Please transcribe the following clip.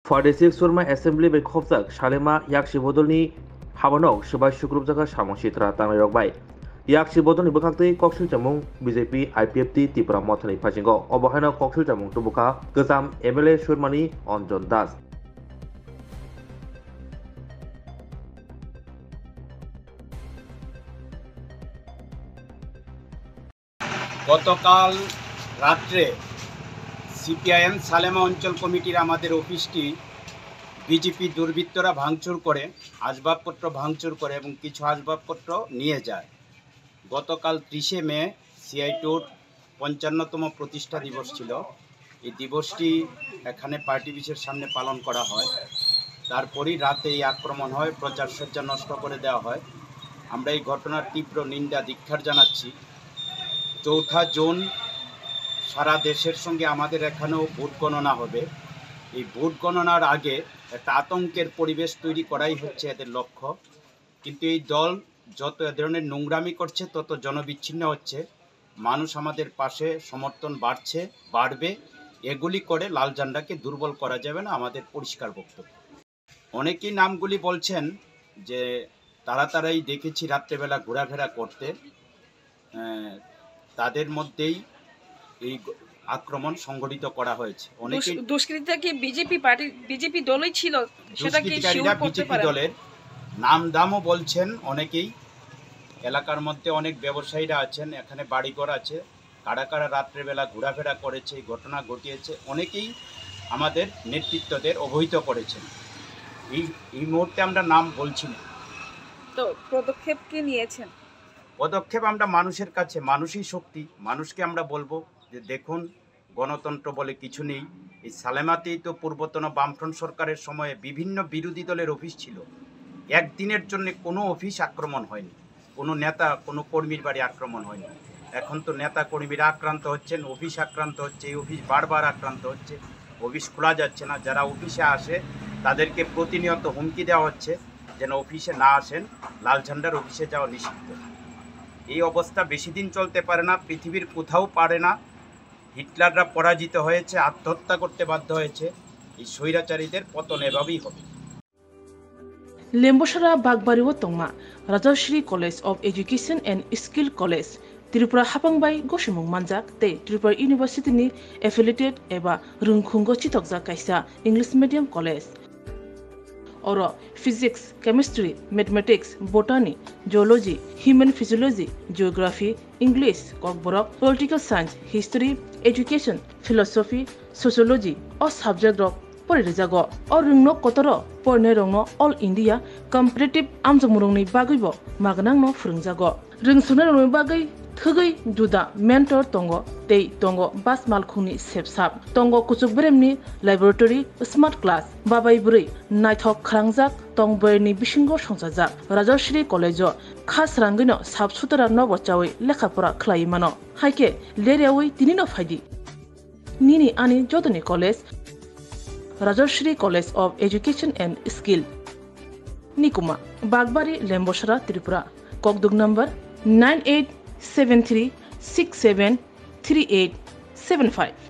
46 Surma Assembly by Khopzak Shalema Yakshi Bodolni Habanok Shibai Shukrubzaka Shamoshitra Tamirokbai Yakshi Bodolni Bukakti Kokshul Jamung BJP IPFT Tipra Motani Pachingo Obahana Kokshul Jamung Tubuka Gazam MLA Shurmani Onjon Das গতকাল রাত্রে CPIM Salema অঞ্চল কমিটির আমাদের অফিসটি BJP দুর্বৃত্তরা ভাঙচুর করে আসবাবপত্র ভাঙচুর করে এবং কিছু আসবাবপত্র নিয়ে যায়। গতকাল 30শে মে সিআইটির 55তম প্রতিষ্ঠা দিবস ছিল। এই দিবসটি এখানে পার্টি অফিসের সামনে পালন করা হয়। তারপরই রাতে এই আক্রমণ হয়, প্রচারসজ্জা নষ্ট করে দেওয়া হয়। আমরা এই ঘটনার তীব্র নিন্দা ধিক্কার জানাচ্ছি। 4 জুন সারা দেশের সঙ্গে আমাদের এখানেও ভোট গণনা হবে। এই ভোট গণনার আগে একটা আতঙ্কের পরিবেশ তৈরি করাই হচ্ছে এদের লক্ষ্য। কিন্তু এই দল যত এ ধরনের নোংরামি করছে তত জনবিচ্ছিন্ন হচ্ছে। মানুষ আমাদের পাশে সমর্থন বাড়বে। এগুলি করে লাল ঝান্ডাকে দুর্বল করা যাবে না, আমাদের পরিষ্কার বক্তব্য। অনেকেই নামগুলি বলছেন যে তারাই দেখেছি রাত্রেবেলা ঘোরাফেরা করতে, তাদের মধ্যেই এই আক্রমণ সংগঠিত করা হয়েছে। অনেকে দুষ্কৃতীরা কি বিজেপি দলই ছিল, সেটা কি বিজেপি দলের নাম দামও বলছেন। অনেকেই এলাকার মধ্যে অনেক ব্যবসায়ীরা আছেন, এখানে বাড়িঘর আছে, কারা রাত্রেবেলা ঘোরাফেরা করেছে, এই ঘটনা ঘটিয়েছে, অনেকেই আমাদের নেতৃত্বদের অবহিত করেছেন। এই মুহূর্তে আমরা নাম বলছি না। তো পদক্ষেপ কি নিয়েছেন? পদক্ষেপ আমরা মানুষের কাছে, মানুষই শক্তি, মানুষকে আমরা বলবো যে দেখুন, গণতন্ত্র বলে কিছু নেই। এই সালেমাতেই তো পূর্বতন বামফ্রন্ট সরকারের সময়ে বিভিন্ন বিরোধী দলের অফিস ছিল। একদিনের জন্য কোনো অফিস আক্রমণ হয়নি, কোনো নেতা কোনো কর্মীর বাড়ি আক্রমণ হয়নি। এখন তো নেতা কর্মীরা আক্রান্ত হচ্ছেন, অফিস আক্রান্ত হচ্ছে, এই অফিস বারবার আক্রান্ত হচ্ছে, অফিস খোলা যাচ্ছে না। যারা অফিসে আসে তাদেরকে প্রতিনিয়ত হুমকি দেওয়া হচ্ছে যেন অফিসে না আসেন, লাল ঝান্ডার অফিসে যাওয়া নিষিদ্ধ। এই অবস্থা বেশি দিন চলতে পারে না, পৃথিবীর কোথাও পারে না। হিটলাররা পরাজিত হয়েছে, আত্মহত্যা করতে বাধ্য হয়েছে। এই স্বৈরাচারীদের পতন এভাবেই হবে। লেম্বসারা বাগবাড়িও তংমা Rajshree college of education and skill college Tripura হাপাংবাই গসিমুং मानजाक ते ত্রিপুরা ইউনিভার্সিটিनि एफिलिएटेड एबा रोंखुंगो चितकजाक कायसा इंग्लिश मीडियम कलेज और physics, chemistry, mathematics, botany, geology, human physiology, geography, English, Kokborok, political science, history, education, philosophy, sociology और सब्जेक्ट रक परिरेजागो और रोंनो कतर पढ़ने रोंनो ऑल इंडिया कम्पिटिटिव आमजमुरंनि बागैबो मागनांनो फोरोंजागो रोंसुनो रोंनो बागै थगै जुदा मेंटर तंगो तै तंगो बास मालखुनि सेबसाब तंगो कुचुकब्रेमनि लैबोरेटरी स्मार्ट क्लास बाबाय बुरै नायथक खरांजाक तंबरनि बिसिंगो संजाजाक राजश्री कलेज खास रांगैनो साबसुतरा नबचावै लेखाफोरा खलायमानो हायके लेरियावै दिनिनो फायदि निनि आनि जदनि college Rajshree college of education and skill निकुमा बागबारी लेम्बसारा त्रिपुरा ककदुग नंबर 9873673875